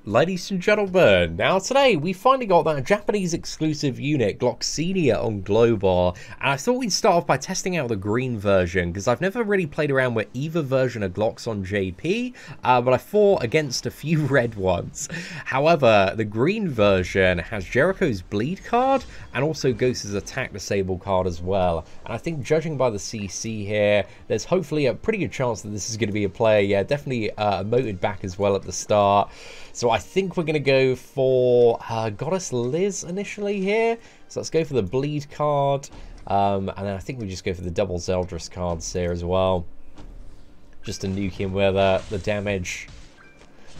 Ladies and gentlemen, now today we finally got that Japanese exclusive unit Gloxinia on Global, and I thought we'd start off by testing out the green version because I've never really played around with either version of Glox on JP, but I fought against a few red ones. However, the green version has Jericho's bleed card and also Ghost's attack disable card as well, and I think judging by the CC here, there's hopefully a pretty good chance that this is going to be a player, yeah, definitely emoted back as well at the start. So I think we're going to go for Goddess Liz initially here. So let's go for the bleed card. And then I think we just go for the double Zeldris cards here as well. Just to nuke him with the damage.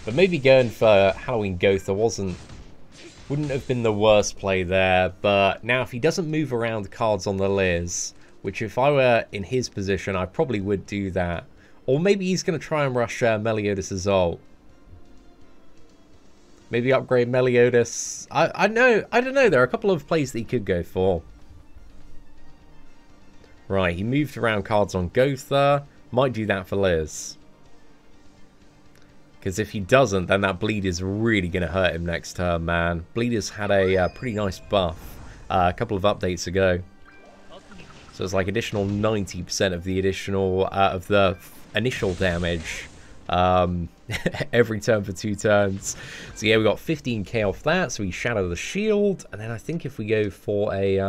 But maybe going for Halloween Gotha wouldn't have been the worst play there. But now if he doesn't move around the cards on the Liz, which if I were in his position, I probably would do that. Or maybe he's going to try and rush Meliodas' ult. Maybe upgrade Meliodas. I don't know. There are a couple of plays that he could go for. Right, he moved around cards on Gotha. Might do that for Liz. Because if he doesn't, then that bleed is really going to hurt him next turn, man. Bleed has had a pretty nice buff a couple of updates ago. So it's like additional 90% of the additional of the initial damage. Every turn for 2 turns. So yeah, we got 15k off that, so we shadow the shield, and then I think if we go for a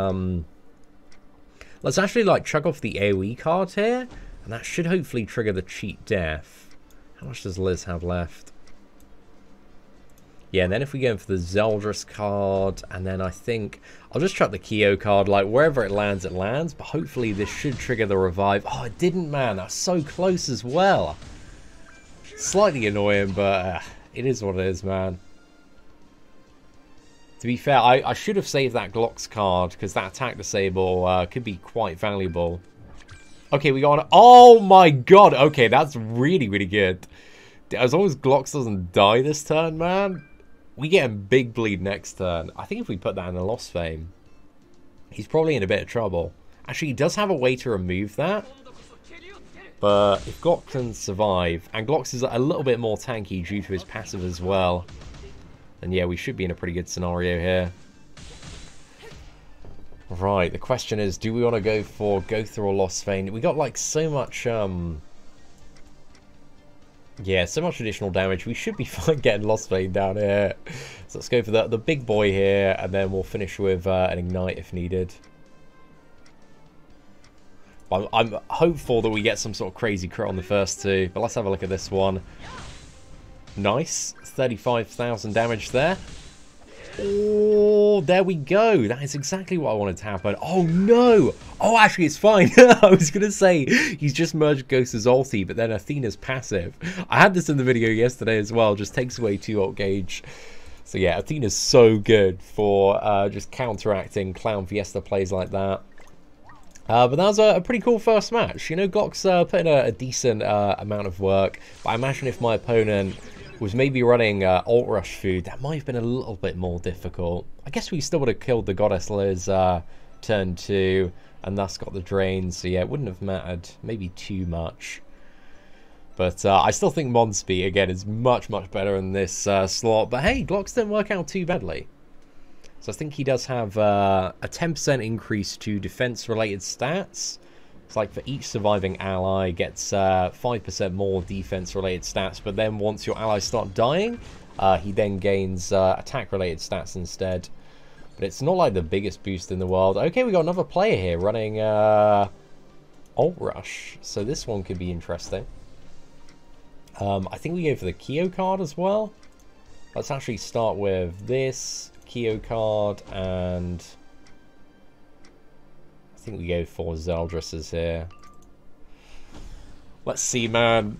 let's actually like chug off the AoE card here, and that should hopefully trigger the cheat death. How much does Liz have left? Yeah, and then if we go for the Zeldris card, and then I think I'll just chuck the Kyo card, like wherever it lands, but hopefully this should trigger the revive. Oh, it didn't, man. That's so close as well. Slightly annoying, but it is what it is, man. To be fair, I should have saved that Glox card, because that attack disable could be quite valuable. Okay, we got... Oh my god! Okay, that's really, really good. As long as Glox doesn't die this turn, man, we get a big bleed next turn. I think if we put that in a Lost Fame, he's probably in a bit of trouble. Actually, he does have a way to remove that. But if Glox can survive, and Glox is a little bit more tanky due to his passive as well, then yeah, we should be in a pretty good scenario here. Right, the question is, do we want to go for Gotha or Lost Fame? We got like so much, yeah, so much additional damage. We should be fine getting Lost Fame down here. So let's go for the big boy here, and then we'll finish with an Ignite if needed. I'm hopeful that we get some sort of crazy crit on the first two, but let's have a look at this one. Nice, 35,000 damage there. Oh, there we go. That is exactly what I wanted to happen. Oh no! Oh, actually, it's fine. I was going to say, he's just merged Ghost's ulti, but then Athena's passive. I had this in the video yesterday as well, just takes away 2 ult gauge. So yeah, Athena's so good for just counteracting Clown Fiesta plays like that. But that was a pretty cool first match. You know, Glox put in a decent amount of work. But I imagine if my opponent was maybe running ult rush food, that might have been a little bit more difficult. I guess we still would have killed the Goddess Liz turn 2, and thus got the drain. So yeah, it wouldn't have mattered maybe too much. But I still think Monspeed, again, is much, much better in this slot. But hey, Glox didn't work out too badly. So I think he does have a 10% increase to defense-related stats. It's like for each surviving ally gets 5% more defense-related stats. But then once your allies start dying, he then gains attack-related stats instead. But it's not like the biggest boost in the world. Okay, we got another player here running Ult Rush. So this one could be interesting. I think we go for the Kyo card as well. Let's actually start with this Kyo card, and I think we go for Zeldris here. Let's see, man.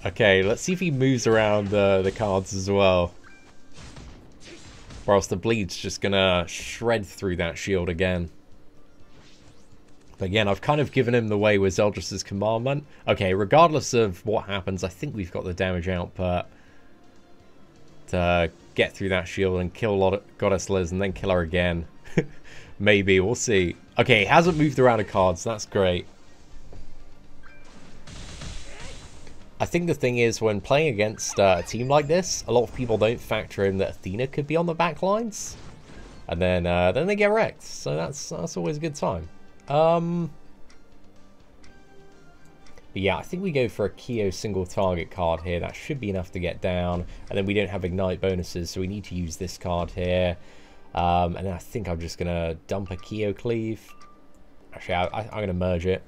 Okay, let's see if he moves around the cards as well. Or else the bleed's just gonna shred through that shield again. But again, I've kind of given him the way with Zeldris' commandment. Okay, regardless of what happens, I think we've got the damage output to get through that shield and kill Goddess Liz and then kill her again. Maybe, we'll see. Okay, he hasn't moved around a card, so that's great. I think the thing is, when playing against a team like this, a lot of people don't factor in that Athena could be on the back lines. And then they get wrecked. So that's always a good time. But yeah, I think we go for a Kyo single target card here. That should be enough to get down. And then we don't have ignite bonuses, so we need to use this card here. And then I think I'm just going to dump a Kyo cleave. Actually, I'm going to merge it.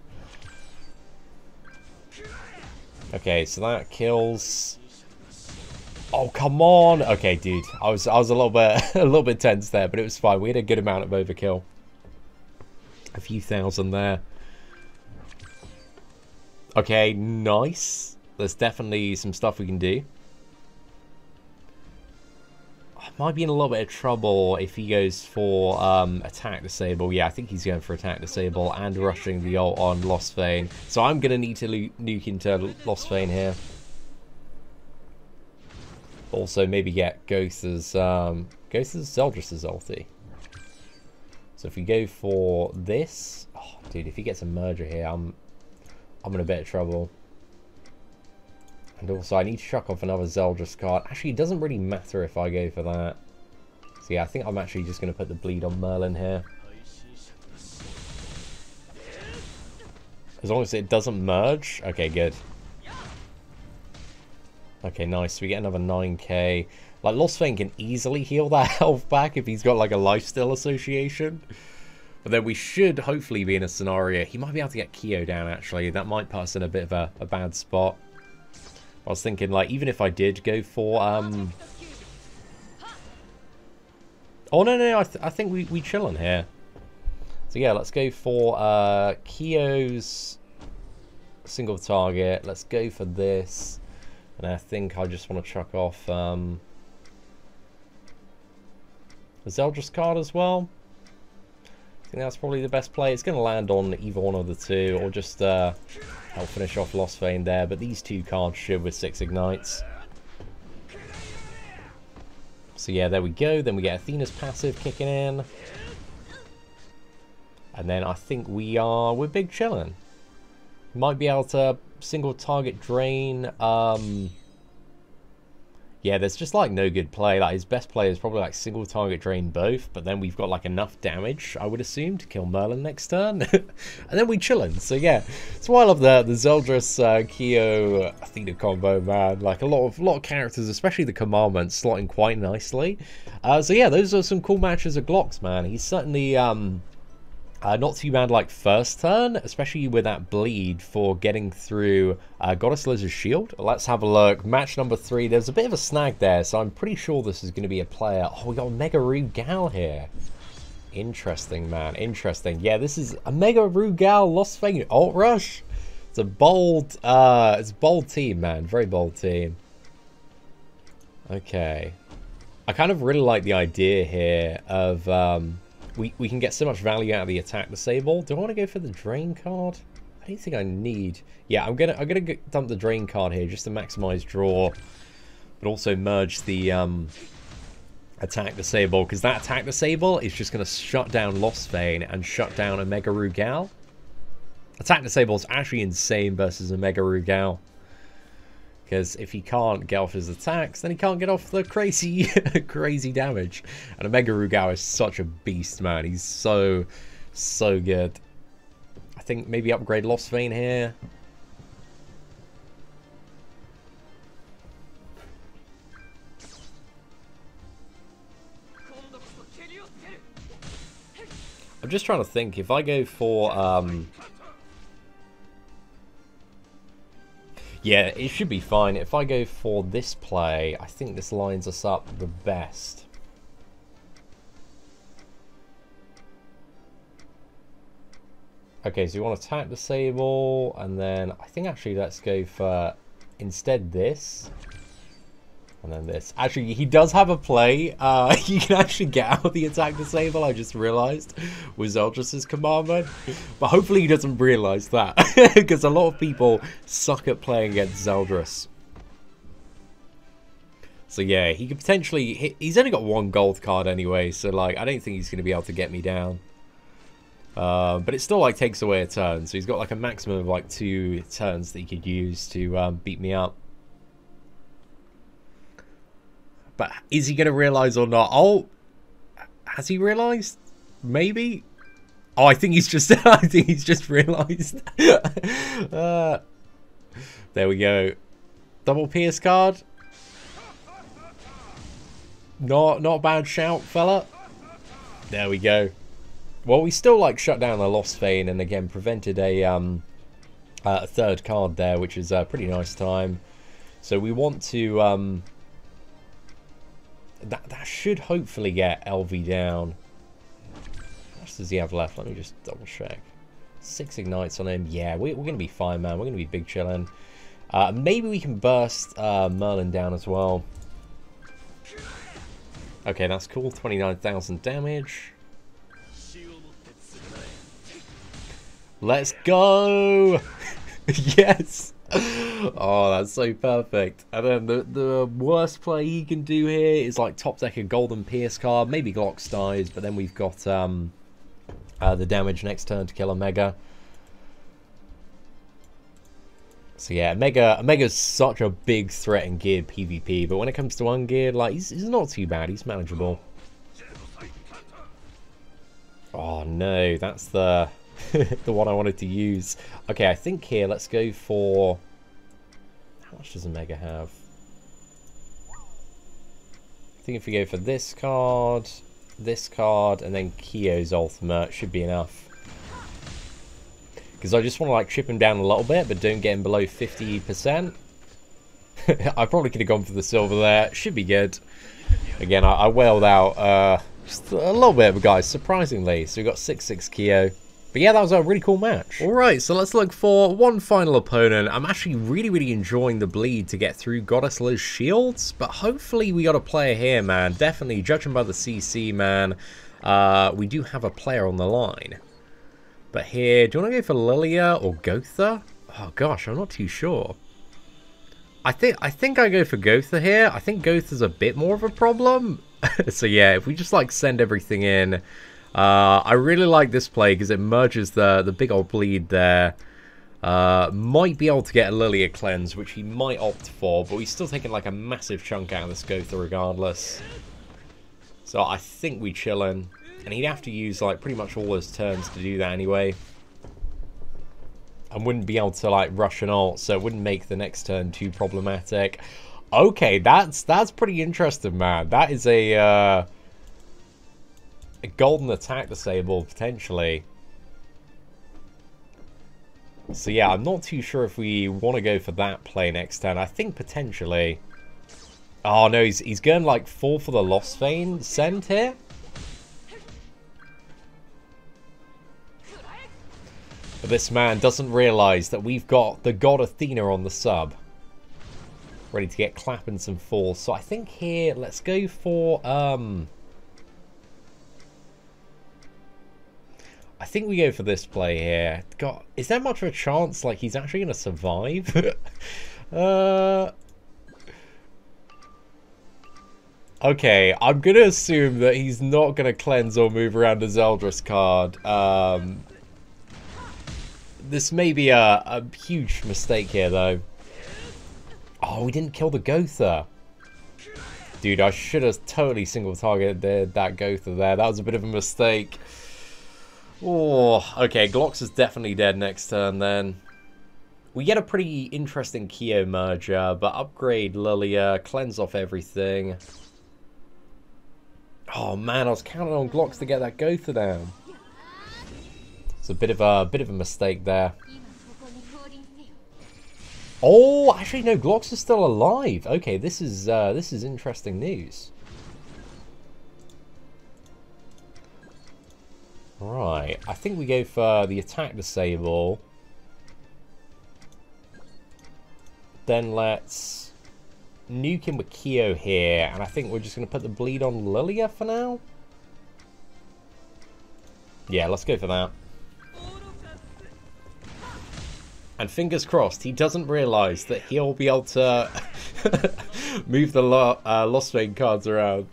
Okay, so that kills. Oh, come on. Okay, dude. I was a little bit tense there, but it was fine. We had a good amount of overkill. A few thousand there. Okay, nice. There's definitely some stuff we can do. I might be in a little bit of trouble if he goes for attack disable. Yeah, I think he's going for attack disable and rushing the ult on Lost Vein. So I'm going to need to nuke into Lost Vein here. Also, maybe get Ghost's Zeldris' ulti. So if we go for this, oh, dude, if he gets a merger here, I'm in a bit of trouble. And also, I need to chuck off another Zeldris card. Actually, it doesn't really matter if I go for that. So yeah, I think I'm actually just going to put the bleed on Merlin here. As long as it doesn't merge. Okay, good. Okay, nice. We get another 9k. Like, Lost Vein can easily heal that health back if he's got, like, a lifesteal association. But then we should hopefully be in a scenario. He might be able to get Kyo down, actually. That might put us in a bit of a bad spot. I was thinking, like, even if I did go for... Oh, no, I think we chillin' here. So, yeah, let's go for Kyo's single target. Let's go for this. And I think I just want to chuck off the Zeldris card as well. I think that's probably the best play. It's going to land on either one of the two, or just help finish off Lost Vein there. But these two cards should with 6 ignites. So yeah, there we go. Then we get Athena's passive kicking in. And then I think we're big chillin'. Might be able to single target drain. Yeah, there's just like no good play. Like, his best play is probably like single target drain both, but then we've got like enough damage, I would assume, to kill Merlin next turn. And then we chillin'. So yeah, it's why I love the Zeldris Kyo Athena combo, man. Like a lot of characters, especially the commandments, slotting quite nicely. So yeah, those are some cool matches of Glox, man. He's certainly not too bad like first turn, especially with that bleed for getting through Goddess Lizard's shield. Let's have a look. Match number 3. There's a bit of a snag there, so I'm pretty sure this is going to be a player. Oh, we got a Mega Rugal here. Interesting, man. Interesting. Yeah, this is a Mega Rugal Lost Vein ult rush. It's a bold team, man. Very bold team. Okay. I kind of really like the idea here of... We can get so much value out of the attack disable. Do I want to go for the drain card? I don't think I need. Yeah, I'm gonna dump the drain card here just to maximize draw, but also merge the attack disable, because that attack disable is just gonna shut down Lost Vein and shut down a Mega Rugal. Attack disable is actually insane versus a Mega Rugal. Because if he can't get off his attacks, then he can't get off the crazy crazy damage. And a Mega Rugal is such a beast, man. He's so good. I think maybe upgrade Lost Vein here. I'm just trying to think. If I go for... yeah, it should be fine. If I go for this play, I think this lines us up the best. Okay, so you want to attack disable, and then I think actually let's go for instead this. And then this. Actually, he does have a play. You can actually get out of the attack disable, I just realized, with Zeldris' commandment. But hopefully he doesn't realize that. Because a lot of people suck at playing against Zeldris. So yeah, he could potentially... He's only got 1 gold card anyway, so like, I don't think he's going to be able to get me down. But it still like takes away a turn, so he's got like a maximum of like 2 turns that he could use to beat me up. But is he going to realise or not? Oh, has he realised? Maybe. Oh, I think he's just. I think he's just realised. There we go. Double Pierce card. Not a bad shout, fella. There we go. Well, we still like shut down the Lost Vein and again prevented a 3rd card there, which is a pretty nice time. So we want to that should hopefully get LV down. How much does he have left? Let me just double check. 6 ignites on him. Yeah, we're gonna be fine, man. We're gonna be big chillin'. Maybe we can burst Merlin down as well. Okay, that's cool. 29,000 damage. Let's go! Yes! Oh, that's so perfect. And then the worst play he can do here is like top deck a Golden Pierce card. Maybe Glox dies, but then we've got the damage next turn to kill Omega. So yeah, Omega's such a big threat in geared PvP, but when it comes to ungeared, like he's not too bad. He's manageable. Oh no, that's the the one I wanted to use. Okay, I think here let's go for. How much does Omega have? I think if we go for this card, and then Kyo's ultimate, it should be enough. Because I just want to like chip him down a little bit, but don't get him below 50%. I probably could have gone for the silver there. Should be good. Again, I wailed out just a little bit of guys, surprisingly. So we got 6-6 Kyo. But yeah, that was a really cool match. Alright, so let's look for one final opponent. I'm actually really enjoying the bleed to get through Goddess Liz shields. But hopefully we got a player here, man. Definitely, judging by the CC, man, we do have a player on the line. But here, do you want to go for Lilia or Gotha? Oh gosh, I'm not too sure. I think I go for Gotha here. I think Gotha's a bit more of a problem. So yeah, if we just like send everything in. I really like this play because it merges the big old bleed there. Might be able to get a Lilia cleanse, which he might opt for, but he's still taking like a massive chunk out of this Gotha regardless. So I think we chillin'. And he'd have to use like pretty much all his turns to do that anyway. And wouldn't be able to like rush an ult, so it wouldn't make the next turn too problematic. Okay, that's pretty interesting, man. That is a golden attack disable potentially. So yeah, I'm not too sure if we want to go for that play next turn. I think potentially. Oh no, he's going like full for the Lost Vein send here. But this man doesn't realise that we've got the God Athena on the sub. Ready to get clapping some falls. So I think here, let's go for... I think we go for this play here. God, is there much of a chance like he's actually going to survive? Okay, I'm going to assume that he's not going to cleanse or move around a Zeldris card. This may be a huge mistake here, though. Oh, we didn't kill the Gotha. Dude, I should have totally single targeted that Gotha there. That was a bit of a mistake. Oh, okay. Glox is definitely dead next turn, then. We get a pretty interesting Kyo merger, but upgrade Lilia, cleanse off everything. Oh, man, I was counting on Glox to get that Gotha down. It's a bit of a mistake there. Oh, actually no, Glox is still alive. Okay, this is interesting news. Right, I think we go for the attack disable. Then let's nuke him with Kyo here, and I think we're just gonna put the bleed on Lilia for now. Yeah, let's go for that. And fingers crossed, he doesn't realise that he'll be able to move the Lost Vein cards around.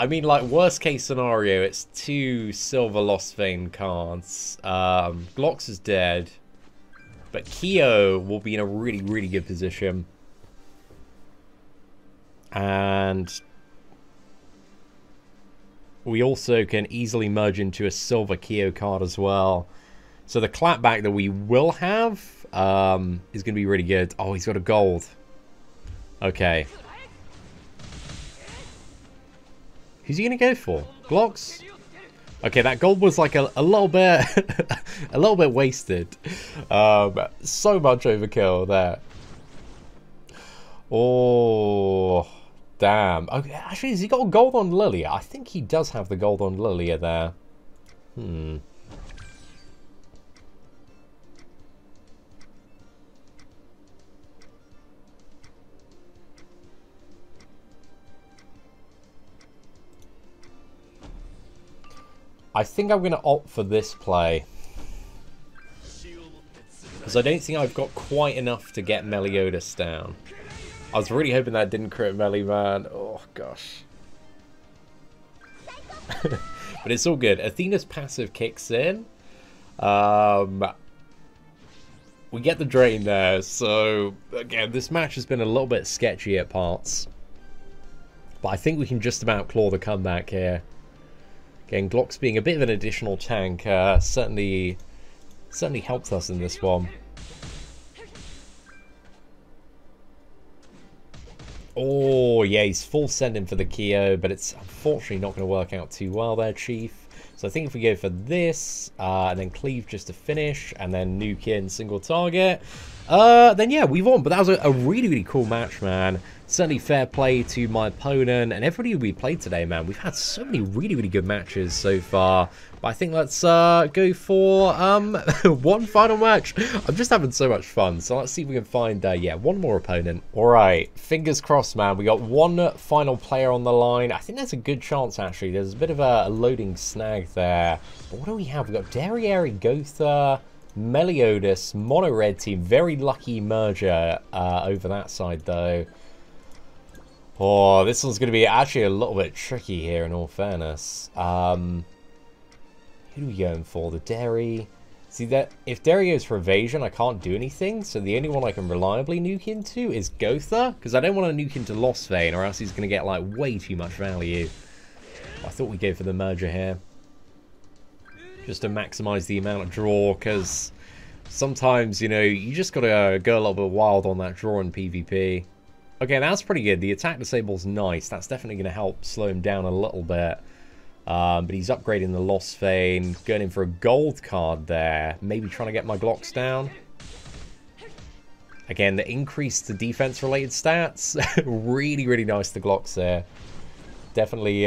I mean, like, worst case scenario, it's 2 silver Lost Vein cards. Glox is dead. But Kyo will be in a really, really good position. And we also can easily merge into a silver Kyo card as well. So the clapback that we will have is going to be really good. Oh, he's got a gold. Okay. Who's he going to go for? Glox? Okay, that gold was like a little bit a little bit wasted. So much overkill there. Oh, damn. Okay, actually, has he got gold on Lilia? I think he does have the gold on Lilia there. I think I'm going to opt for this play. Because I don't think I've got quite enough to get Meliodas down. I was really hoping that didn't crit Melee, man. Oh, gosh. But it's all good. Athena's passive kicks in. We get the drain there. So, again, this match has been a little bit sketchy at parts. But I think we can just about claw the comeback here. Again, Glox being a bit of an additional tank certainly helps us in this one. Oh, yeah, he's full sending for the Kyo, but it's unfortunately not going to work out too well there, Chief. So I think if we go for this, and then cleave just to finish, and then nuke in single target, then yeah, we won. But that was a really, really cool match, man. Certainly fair play to my opponent and everybody we played today, man. We've had so many really, really good matches so far. But I think let's go for one final match. I'm just having so much fun. So let's see if we can find, yeah, one more opponent. All right, fingers crossed, man. We got one final player on the line. I think there's a good chance, actually. There's a bit of a loading snag there. But what do we have? We've got Derriere, Gotha, Meliodas, Mono Red team. Very lucky merger over that side, though. Oh, this one's going to be actually a little bit tricky here, in all fairness. Who are we going for? The Derry. See, that if Derry goes for evasion, I can't do anything. So the only one I can reliably nuke into is Gotha. Because I don't want to nuke into Lost Vein, or else he's going to get, like, way too much value. I thought we'd go for the merger here. Just to maximize the amount of draw, because sometimes, you know, you just got to go a little bit wild on that draw in PvP. Okay, that's pretty good. The attack disable's nice. That's definitely going to help slow him down a little bit. But he's upgrading the Lost Vein. Going in for a gold card there. Maybe trying to get my Glox down. Again, the increase to defense-related stats. Really, really nice to Glox there. Definitely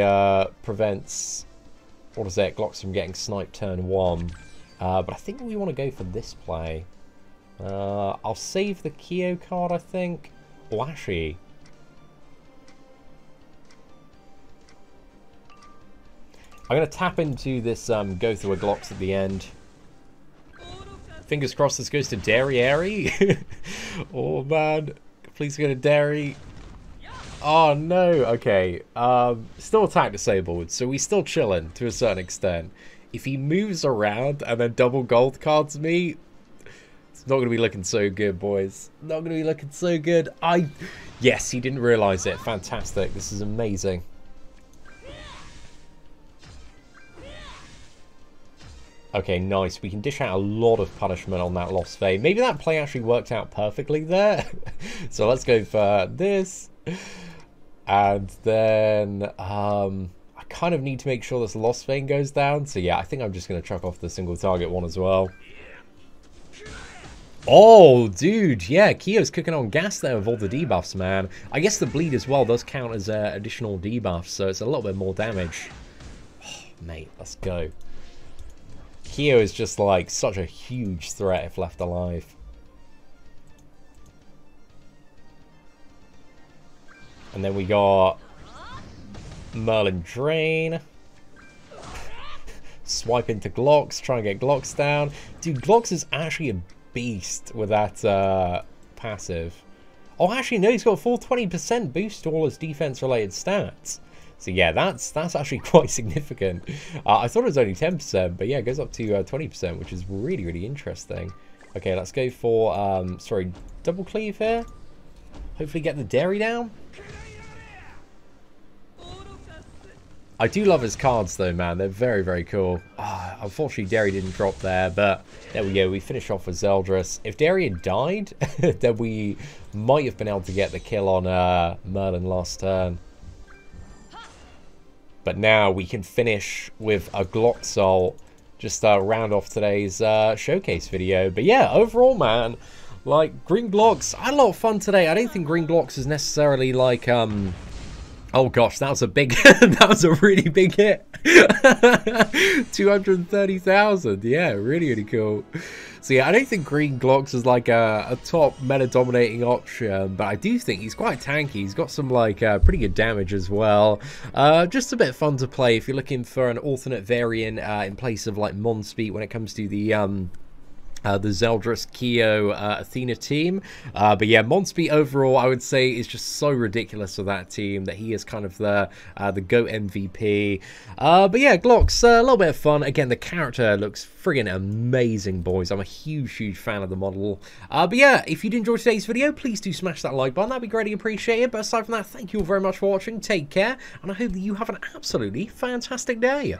prevents, what is that, Glox from getting sniped turn 1. But I think we want to go for this play. I'll save the Kyo card, I think. Well, actually, I'm going to tap into this go through a Glox at the end. Fingers crossed this goes to Derriere. Oh, man. Please go to Derry. Oh, no. Okay. Still attack disabled, so he's still chilling to a certain extent. If he moves around and then double gold cards me, it's not going to be looking so good, boys. Not going to be looking so good. Yes, he didn't realize it. Fantastic. This is amazing. Okay, nice. We can dish out a lot of punishment on that Lost Vein. Maybe that play actually worked out perfectly there. So let's go for this. And then I kind of need to make sure this Lost Vein goes down. So yeah, I think I'm just going to chuck off the single target one as well. Oh, dude, yeah, Kyo's cooking on gas there with all the debuffs, man. I guess the bleed as well does count as additional debuffs, so it's a little bit more damage. Oh, mate, let's go. Kyo is just, like, such a huge threat if left alive. And then we got Merlin Drain. Swipe into Glox, try and get Glox down. Dude, Glox is actually a beast with that passive. Oh, actually, no, he's got a full 20% boost to all his defense-related stats. So yeah, that's actually quite significant. I thought it was only 10%, but yeah, it goes up to 20%, which is really, really interesting. Okay, let's go for, sorry, double cleave here. Hopefully get the dairy down. I do love his cards though, man. They're very, very cool. Unfortunately, Dairy didn't drop there, but there we go. We finish off with Zeldris. If Dairy had died, then we might have been able to get the kill on Merlin last turn. But now we can finish with a Gloxol, just round off today's showcase video. But yeah, overall, man, like, Green Glox, I had a lot of fun today. I don't think Green Glox is necessarily like, oh gosh, that was a big, that was a really big hit. 230,000, yeah, really, really cool. So yeah, I don't think Green Glox is like a top meta dominating option, but I do think he's quite tanky. He's got some like pretty good damage as well. Just a bit fun to play if you're looking for an alternate variant in place of like Monspeed when it comes to the Zeldris Kyo Athena team. But yeah, Monspeed overall, I would say, is just so ridiculous with that team that he is kind of the GOAT MVP. But yeah, Glox, a little bit of fun. Again, the character looks friggin' amazing, boys. I'm a huge, huge fan of the model. But yeah, if you did enjoy today's video, please do smash that like button. That'd be greatly appreciated. But aside from that, thank you all very much for watching. Take care, and I hope that you have an absolutely fantastic day.